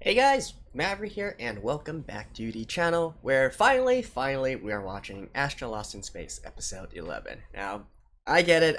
Hey guys, Maverick here, and welcome back to the channel where finally we are watching Astra Lost in Space episode 11. Now, I get it,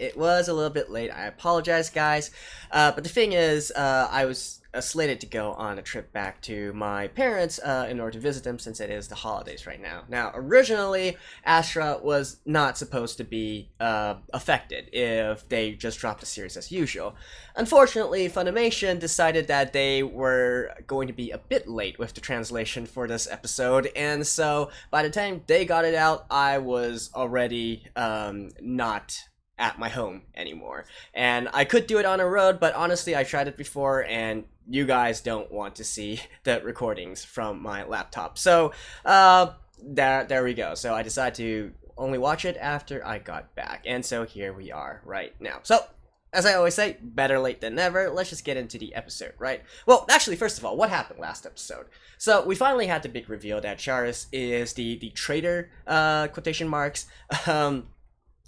it was a little bit late, I apologize guys, but the thing is, I was slated to go on a trip back to my parents in order to visit them since it is the holidays right now. Now, originally, Astra was not supposed to be affected if they just dropped the series as usual. Unfortunately, Funimation decided that they were going to be a bit late with the translation for this episode, and so by the time they got it out, I was already not at my home anymore. And I could do it on a road, but honestly, I tried it before, and you guys don't want to see the recordings from my laptop. So, there we go. So I decided to only watch it after I got back, and so here we are right now. So, as I always say, better late than never. Let's just get into the episode, right? Well, actually, first of all, what happened last episode? So, we finally had the big reveal that Charce is the traitor, quotation marks,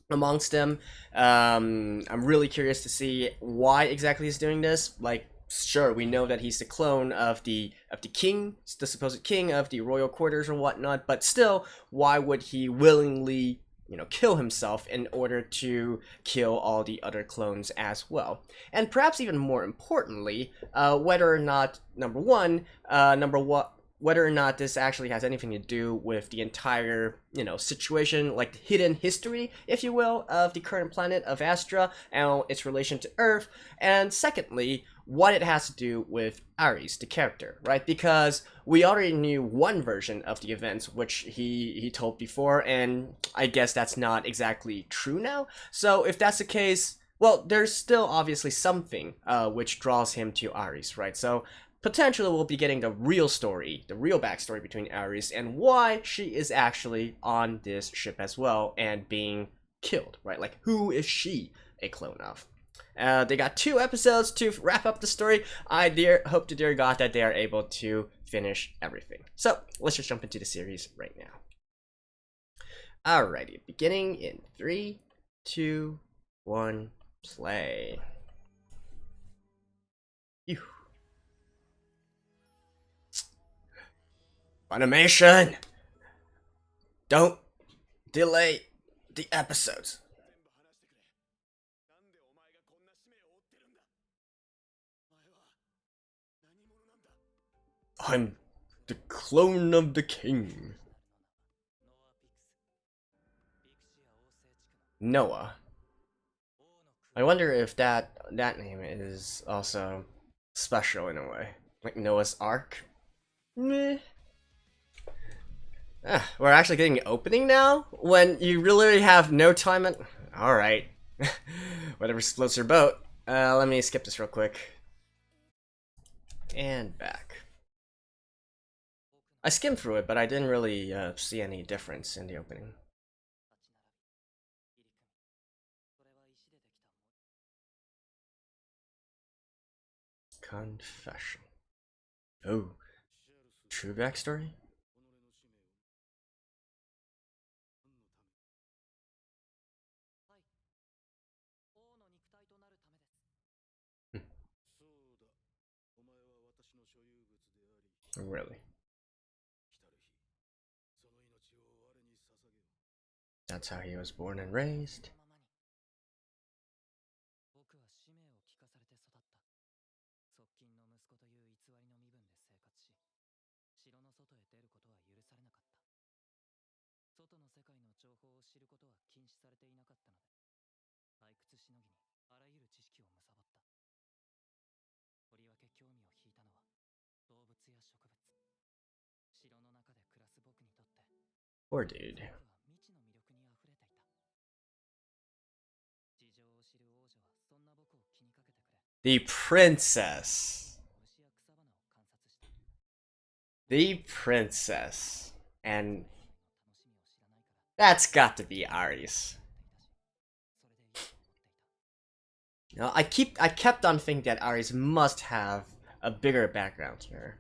amongst them. I'm really curious to see why exactly he's doing this. Like, sure, we know that he's the clone of the king, the supposed king of the royal quarters or whatnot, but still, why would he willingly, kill himself in order to kill all the other clones as well? And perhaps even more importantly, whether or not, whether or not this actually has anything to do with the entire, situation, like the hidden history, if you will, of the current planet of Astra and its relation to Earth, and secondly, what it has to do with Ares, the character, right? Because we already knew one version of the events, which he told before, and I guess that's not exactly true now. So if that's the case, well, there's still obviously something which draws him to Ares, right? So potentially we'll be getting the real story, the real backstory between Ares and why she is actually on this ship as well and being killed, right? Like, who is she a clone of? They got 2 episodes to wrap up the story. I hope to dear God that they are able to finish everything. So, let's just jump into the series right now. Alrighty, beginning in 3, 2, 1, play. Phew. Funimation! Don't delay the episodes. I'm the clone of the king. Noah. I wonder if that name is also special in a way. Like Noah's Ark? Meh. We're actually getting an opening now? When you really have no time and... Alright. Whatever floats your boat. Let me skip this real quick. And back. I skimmed through it, but I didn't really see any difference in the opening. Confession. Oh. True backstory? Really? That's how he was born and raised. Poor dude. The princess. The princess. And that's got to be Ares. Now, I kept on thinking that Ares must have a bigger background here.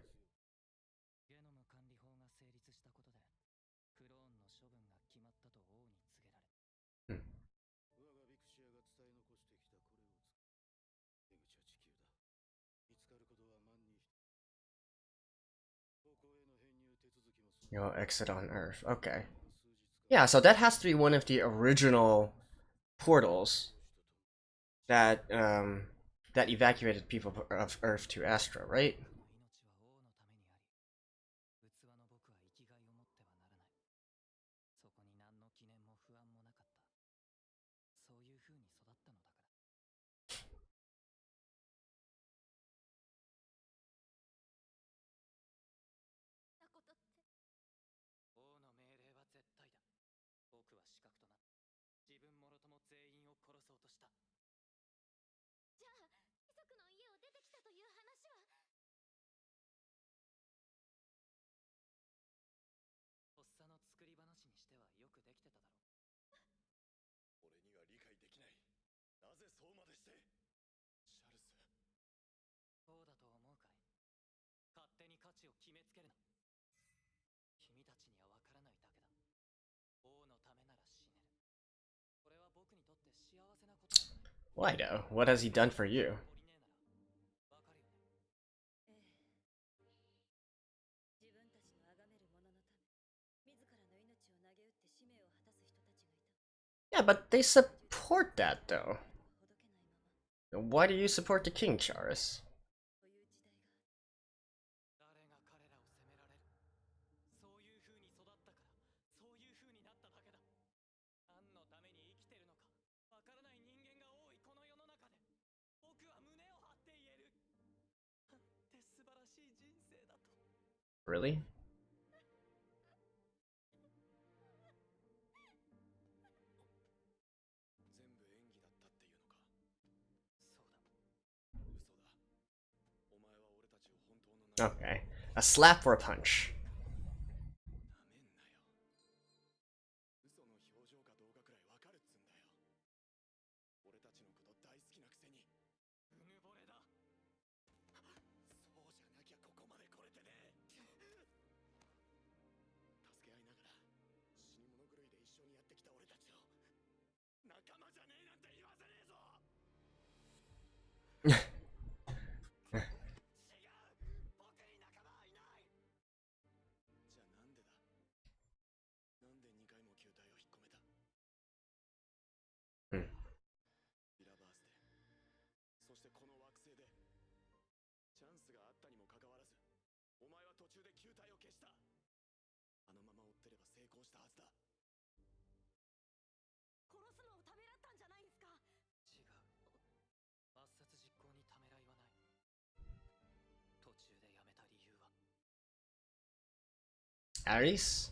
You'll exit on Earth. Okay. Yeah, so that has to be one of the original portals that that evacuated people of Earth to Astra, right? Why though? What has he done for you? Yeah, but they support that though. Why do you support the king, Charce? Really? Okay. A slap or a punch? Hmm. Ares?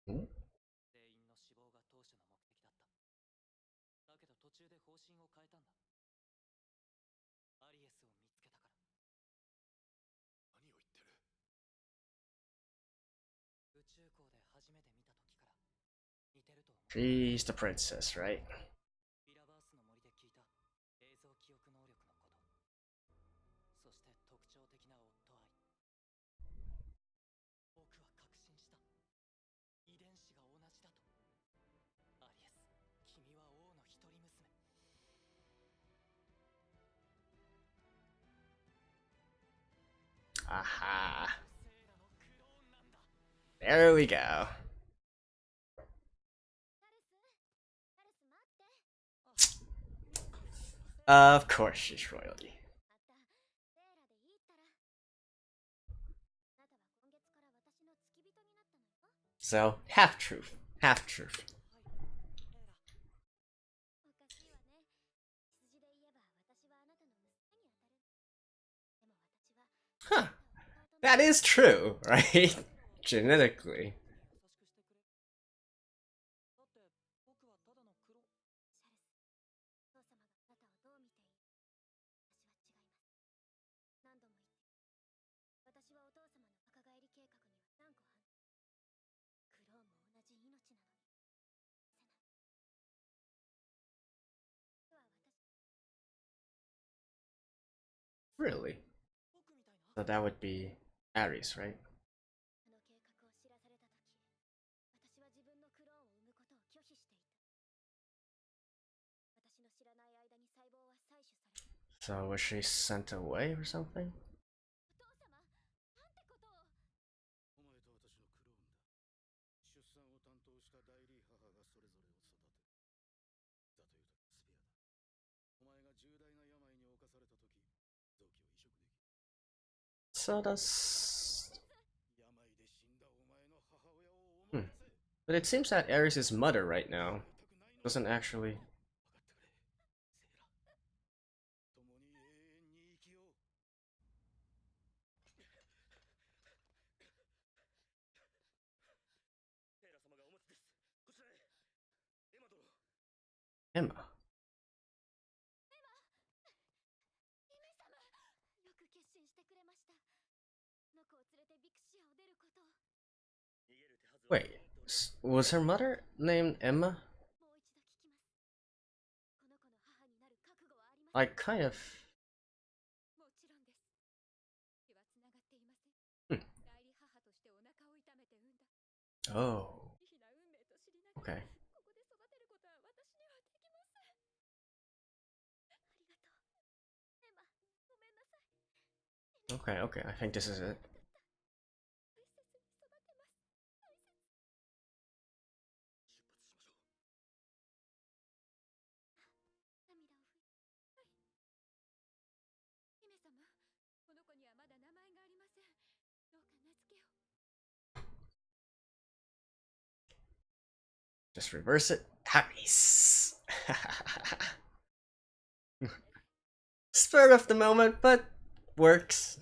Hmm? She's the princess, right? Aha. There we go. Of course she's royalty. So, half truth. Half truth. Huh. That is true, right? Genetically. Really? So that would be Ares, right? So was she sent away or something? So does... But it seems that Ares' mother right now doesn't actually... Emma. Wait, was her mother named Emma? I kind of... Oh. Okay. Okay, I think this is it. Just reverse it. Harry's. Spur of the moment, but works.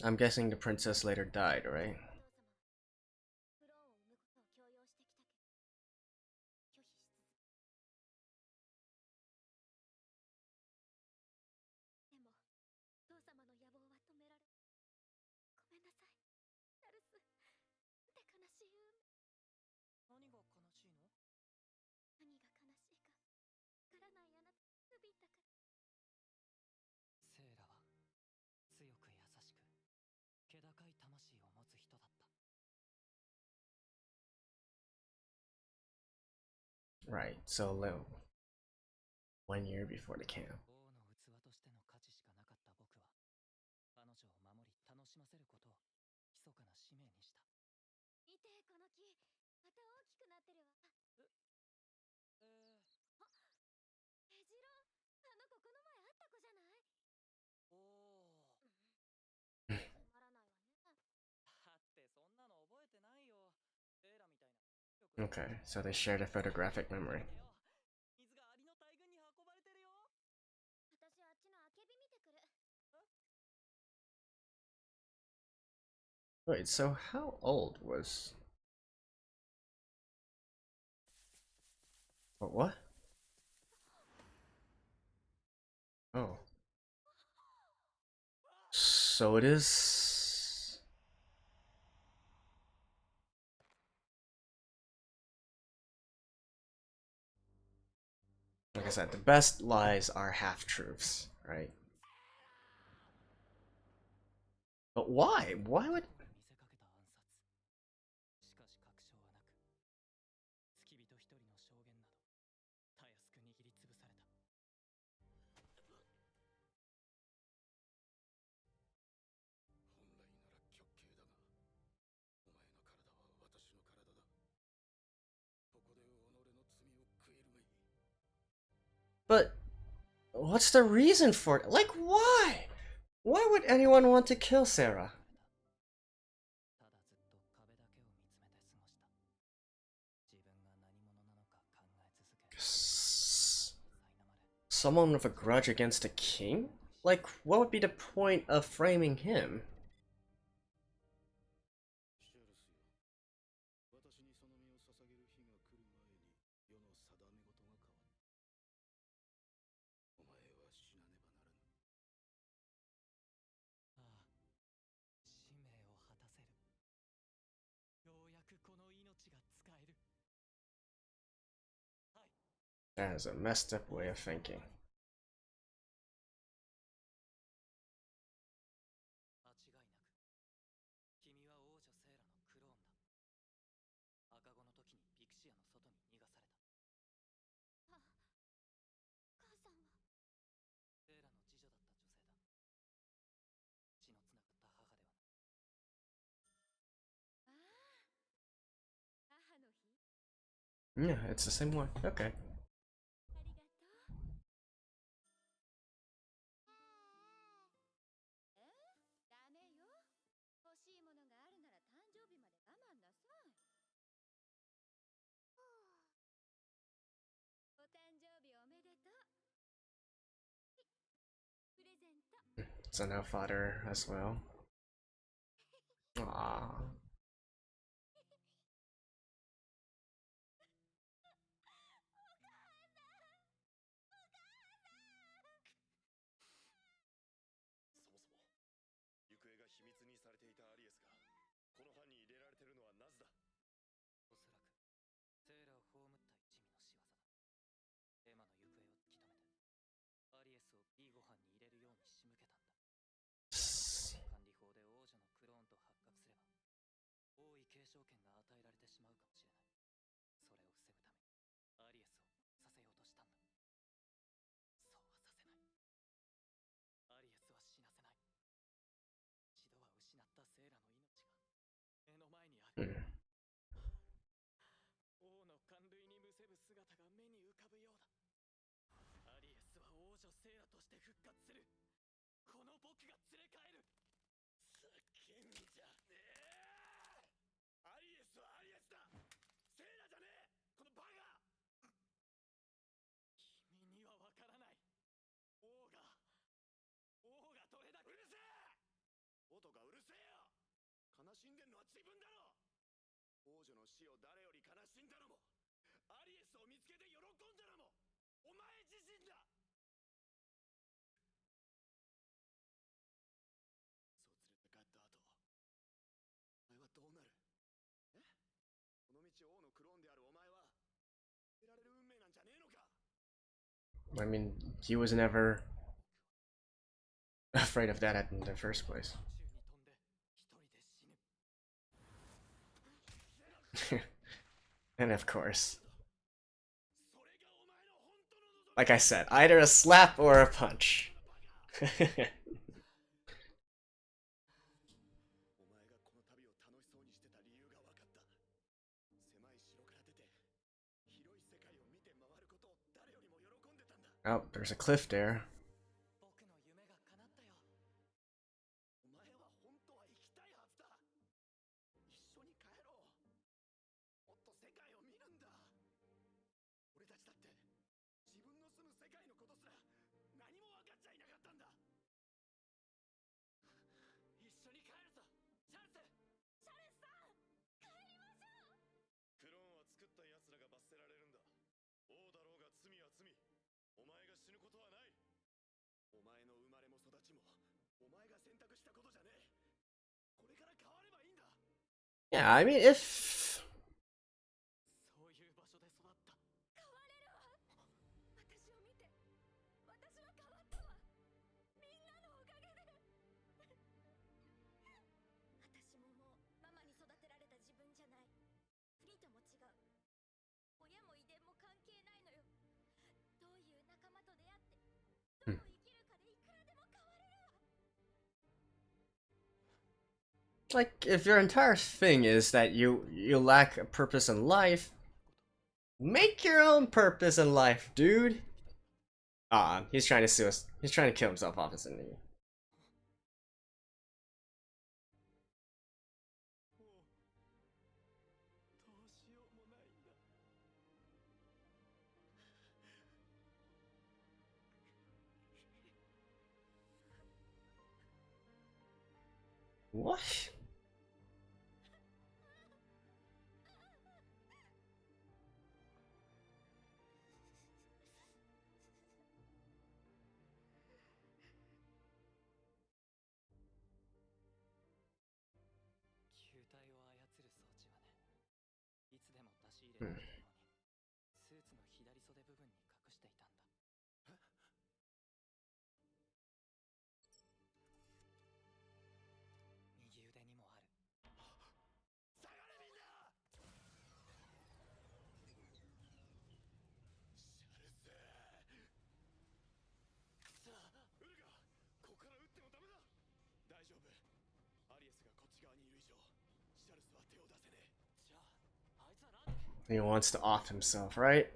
I'm guessing the princess later died, right? Right, so low. 1 year before the camp. Okay, so they shared a photographic memory. Wait, so how old was... What? Oh. So it is... Like I said, the best lies are half-truths, right? But why? Why would... But what's the reason for it? Like, why? Why would anyone want to kill Sarah? Someone with a grudge against a king? Like, what would be the point of framing him? That is a messed up way of thinking. Yeah, it's the same one. Okay. 'It's enough fodder as well. Aww. 'I mean, he was never afraid of that in the first place. And of course, like I said, either a slap or a punch. Oh, there's a cliff there. Yeah, I mean, if... Like, if your entire thing is that you lack a purpose in life, make your own purpose in life, dude. He's trying to sue us. He's trying to kill himself off, isn't he? What? Hmm. He wants to off himself, right?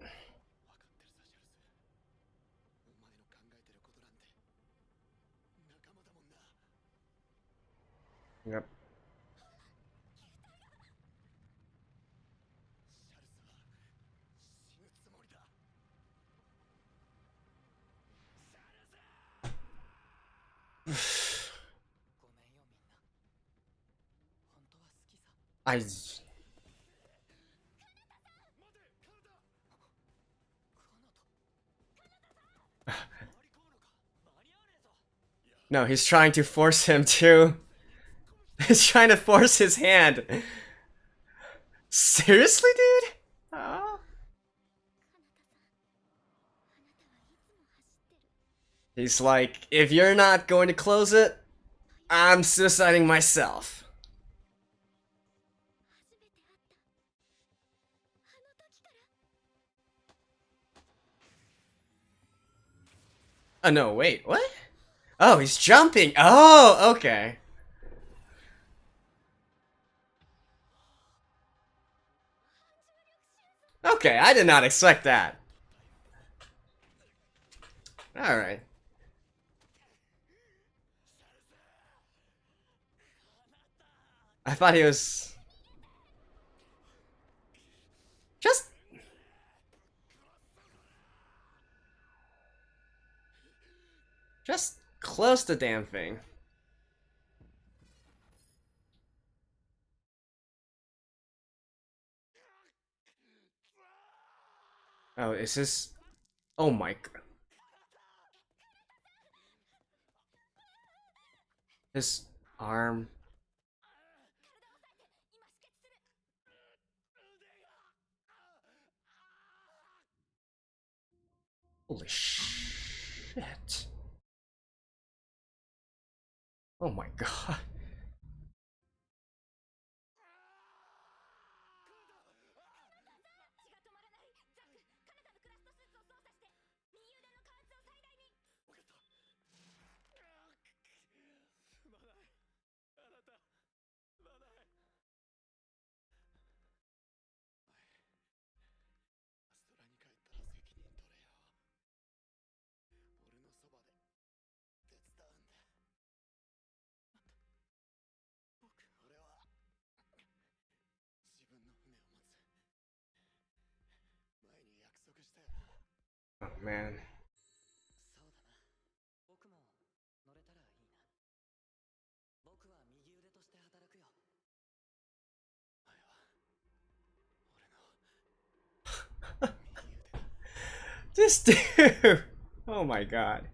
Yep. I... No, he's trying to force him to... He's trying to force his hand. Seriously, dude? Oh. He's like, if you're not going to close it, I'm suiciding myself. Oh, no, wait, what? Oh, he's jumping. Oh, okay. Okay, I did not expect that. Alright. I thought he was... Just... Just close the damn thing. Oh, is this... Oh my god. His arm... Holy shit. Oh my god. Oh man. This dude! Oh my god.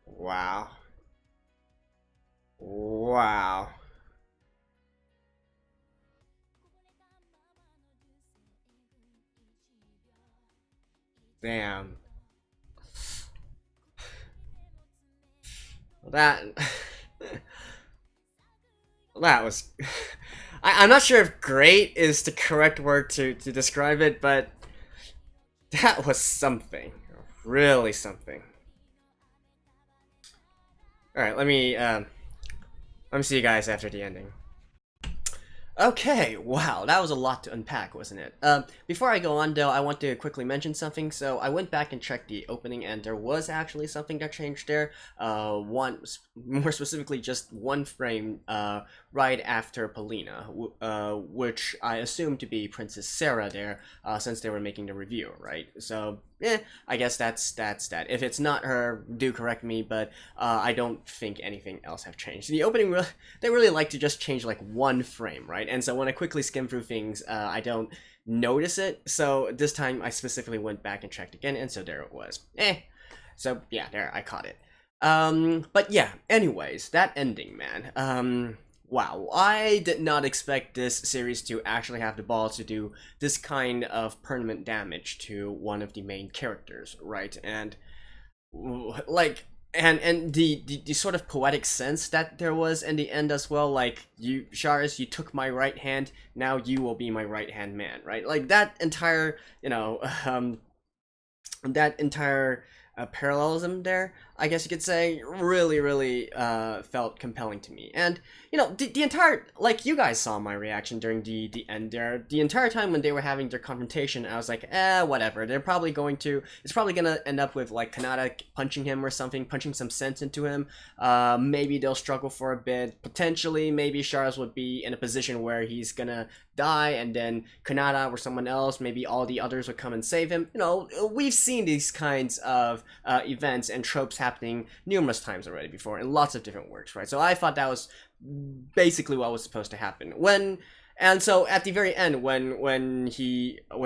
Wow. Wow. Damn. That... that was... I'm not sure if great is the correct word to describe it, but that was something. Really something. Alright, let me see you guys after the ending. Okay, wow, that was a lot to unpack, wasn't it? Before I go on, though, I want to quickly mention something. So I went back and checked the opening, and there was actually something that changed there. More specifically, just one frame right after Polina, which I assume to be Princess Sarah there, since they were making the review, right? So, I guess that's that. If it's not her, do correct me, but I don't think anything else have changed. The opening, they really like to just change like one frame, right? And so when I quickly skim through things, I don't notice it. So this time I specifically went back and checked again, and so there it was. So yeah, there, I caught it. But yeah, anyways, that ending, man. Wow, I did not expect this series to actually have the balls to do this kind of permanent damage to one of the main characters, right? And like, and the sort of poetic sense that there was in the end as well, like, you, Charce, you took my right hand, now you will be my right hand man, right? Like that entire, that entire parallelism there, I guess you could say, really felt compelling to me. And the entire, like, you guys saw my reaction during the end there. The entire time when they were having their confrontation, I was like, whatever. It's probably gonna end up with like Kanata punching him or something, punching some sense into him. Maybe they'll struggle for a bit. Potentially, maybe Charce would be in a position where he's gonna die, and then Kanata or someone else, maybe all the others would come and save him. We've seen these kinds of events and tropes happening numerous times already before in lots of different works, right? So I thought that was basically what was supposed to happen. And so at the very end, when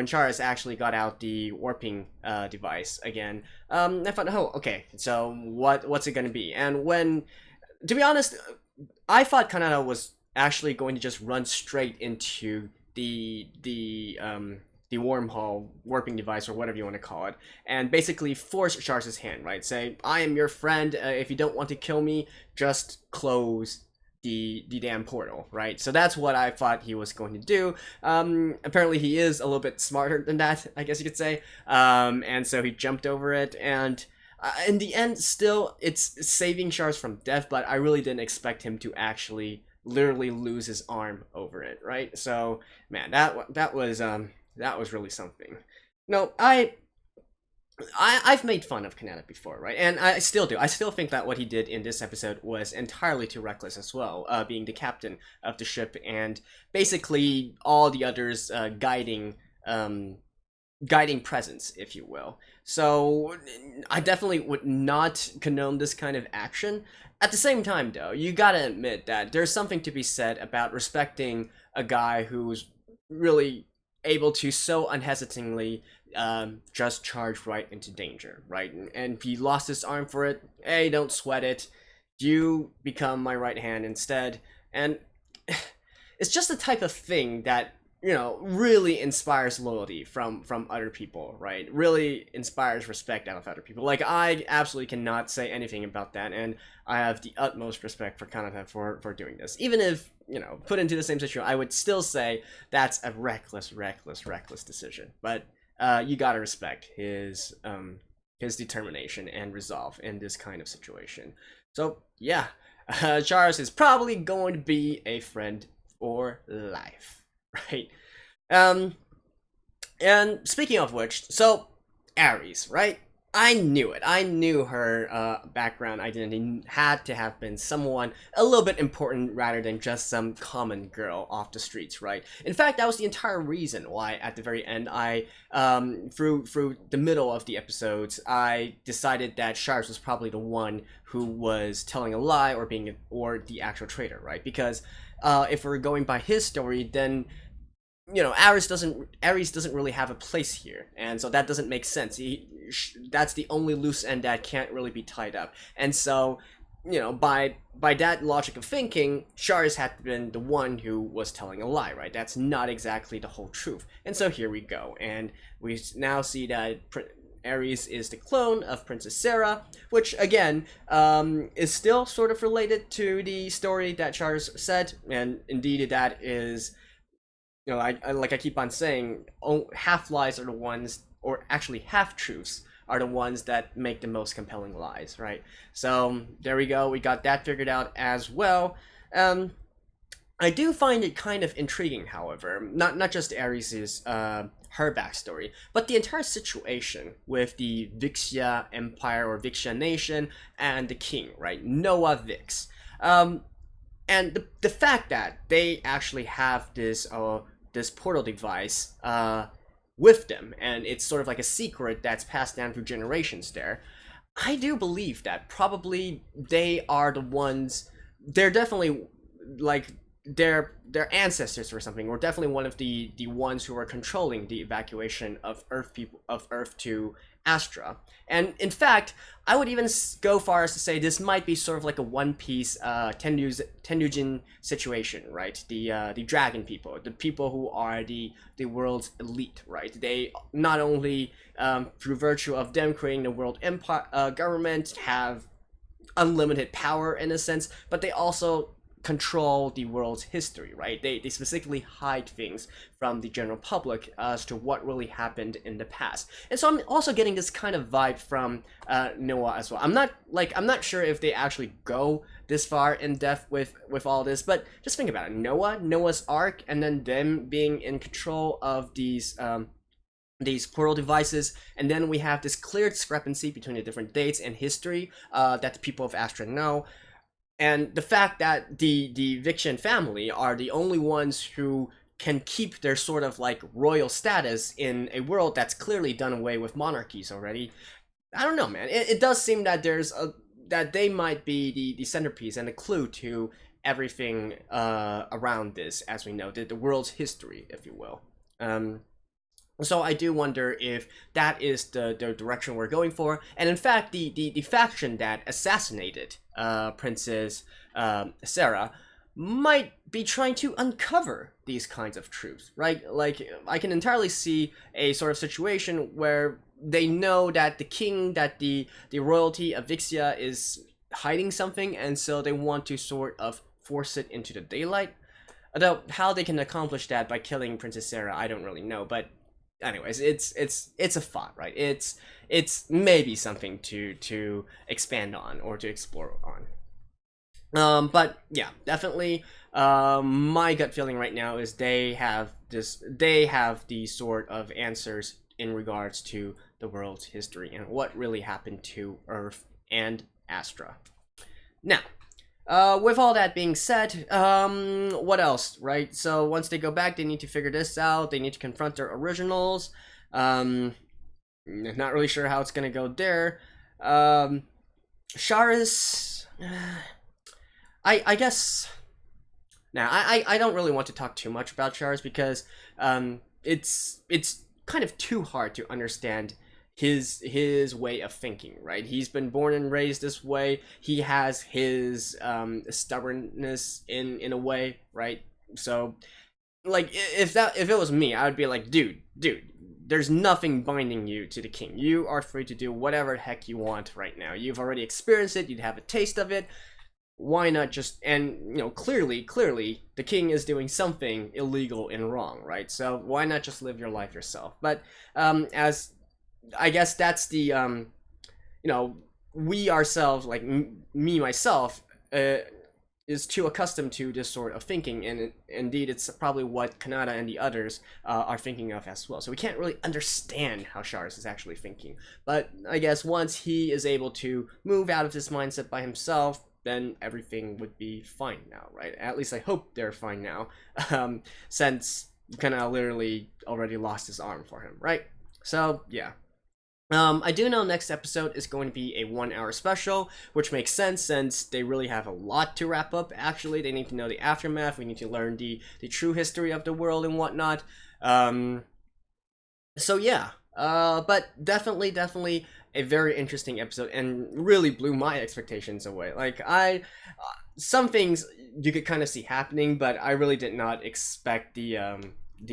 Charce actually got out the warping device again, I thought, oh, okay, so what's it gonna be? And to be honest, I thought Kanata was actually going to just run straight into the wormhole warping device, or whatever you want to call it, and basically force Charce's hand, right? Say, I am your friend. If you don't want to kill me, just close the damn portal, right? So that's what I thought he was going to do. Apparently he is a little bit smarter than that, I guess you could say. And so he jumped over it, and in the end, still, it's saving Charce from death, but I really didn't expect him to actually literally lose his arm over it, right? So, man, that was really something. No, I've made fun of Kanata before, right? And I still do. I still think that what he did in this episode was entirely too reckless as well, being the captain of the ship and basically all the others guiding presence, if you will. So I definitely would not condone this kind of action. At the same time, though, you gotta admit that there's something to be said about respecting a guy who's really able to so unhesitatingly just charge right into danger, right? And he lost his arm for it. Hey, don't sweat it. You become my right hand instead. And it's just the type of thing that really inspires loyalty from other people, right? Really inspires respect out of other people. Like, I absolutely cannot say anything about that, and I have the utmost respect for Kanata for doing this. Even if, put into the same situation, I would still say that's a reckless decision. But you gotta respect his determination and resolve in this kind of situation. So, yeah, Charce is probably going to be a friend for life. Right. And speaking of which, so Ares, right? I knew it. I knew her background identity had to have been someone a little bit important rather than just some common girl off the streets, right? In fact, that was the entire reason why at the very end I through the middle of the episodes I decided that Charce was probably the one who was telling a lie or the actual traitor, right? Because if we're going by his story, then Ares doesn't really have a place here, and so that doesn't make sense. That's the only loose end that can't really be tied up, and so by that logic of thinking, Charce had been the one who was telling a lie, right? That's not exactly the whole truth, and so here we go, and we now see that Ares is the clone of Princess Sarah, which again is still sort of related to the story that Charce said, and indeed that is, I keep on saying, half lies are the ones, or actually half truths are the ones that make the most compelling lies, right? So there we go. We got that figured out as well. I do find it kind of intriguing, however, not just Ares's her backstory, but the entire situation with the Vixia Empire or Vixia Nation and the king, right? Noah Vix. And the fact that they actually have this portal device with them, and it's sort of like a secret that's passed down through generations there, I do believe that probably they are the ones, they're definitely like their ancestors or something, or definitely one of the ones who are controlling the evacuation of Earth to Astra. And in fact, I would even go far as to say this might be sort of like a One Piece Tenryujin situation, right? The dragon people, the people who are the world's elite, right? They not only through virtue of them creating the world empire government have unlimited power in a sense, but they also control the world's history, right? They specifically hide things from the general public as to what really happened in the past. And so I'm also getting this kind of vibe from Noah as well. I'm not sure if they actually go this far in depth with all this, but just think about it. Noah's Ark, and then them being in control of these portal devices, and then we have this clear discrepancy between the different dates and history that the people of Astra know. And the fact that the Viction family are the only ones who can keep their sort of like royal status in a world that's clearly done away with monarchies already. I don't know, man. It does seem that that they might be the centerpiece and the clue to everything around this, as we know, the world's history, if you will. So I do wonder if that is the direction we're going for. And in fact, the faction that assassinated Princess Sarah might be trying to uncover these kinds of truths, right? Like, I can entirely see a sort of situation where they know that the king, that the royalty of Vixia is hiding something, and so they want to sort of force it into the daylight. Although, how they can accomplish that by killing Princess Sarah, I don't really know, but anyways, it's a thought, right? It's maybe something to expand on or to explore on. But yeah, definitely. My gut feeling right now is they have the sort of answers in regards to the world's history and what really happened to Earth and Astra. Now, with all that being said, what else, right? So once they go back, they need to figure this out. They need to confront their originals. Not really sure how it's gonna go there. Charce, I guess. Now, I don't really want to talk too much about Charce because it's kind of too hard to understand his way of thinking, right? He's been born and raised this way. He has his stubbornness in a way, right? So, like, if it was me, I would be like, dude, there's nothing binding you to the king. You are free to do whatever the heck you want right now. You've already experienced it. You'd have a taste of it. Why not just, and you know, clearly the king is doing something illegal and wrong, right? So why not just live your life yourself? But as I guess that's the you know, we ourselves, like me myself, is too accustomed to this sort of thinking, and indeed it's probably what Kanata and the others are thinking of as well. So we can't really understand how Charce is actually thinking. But I guess once he is able to move out of this mindset by himself, then everything would be fine now, right? At least I hope they're fine now, since Kanata literally already lost his arm for him, right? So yeah. I do know next episode is going to be a 1-hour special, which makes sense since they really have a lot to wrap up. Actually, they need to know the aftermath. We need to learn the true history of the world and whatnot. So yeah, but definitely a very interesting episode and really blew my expectations away. Like some things you could kind of see happening, but I really did not expect the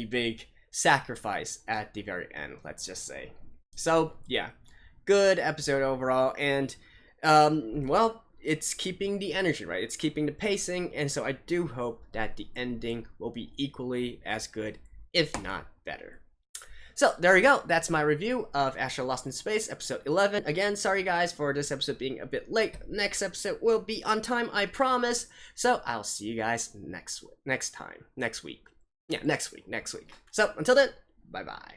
big sacrifice at the very end, let's just say. So yeah, good episode overall, and well, it's keeping the energy, right? It's keeping the pacing, and so I do hope that the ending will be equally as good, if not better. So there we go, that's my review of Astra Lost in Space, episode 11. Again, sorry guys for this episode being a bit late. Next episode will be on time, I promise. So I'll see you guys next week. So until then, bye bye.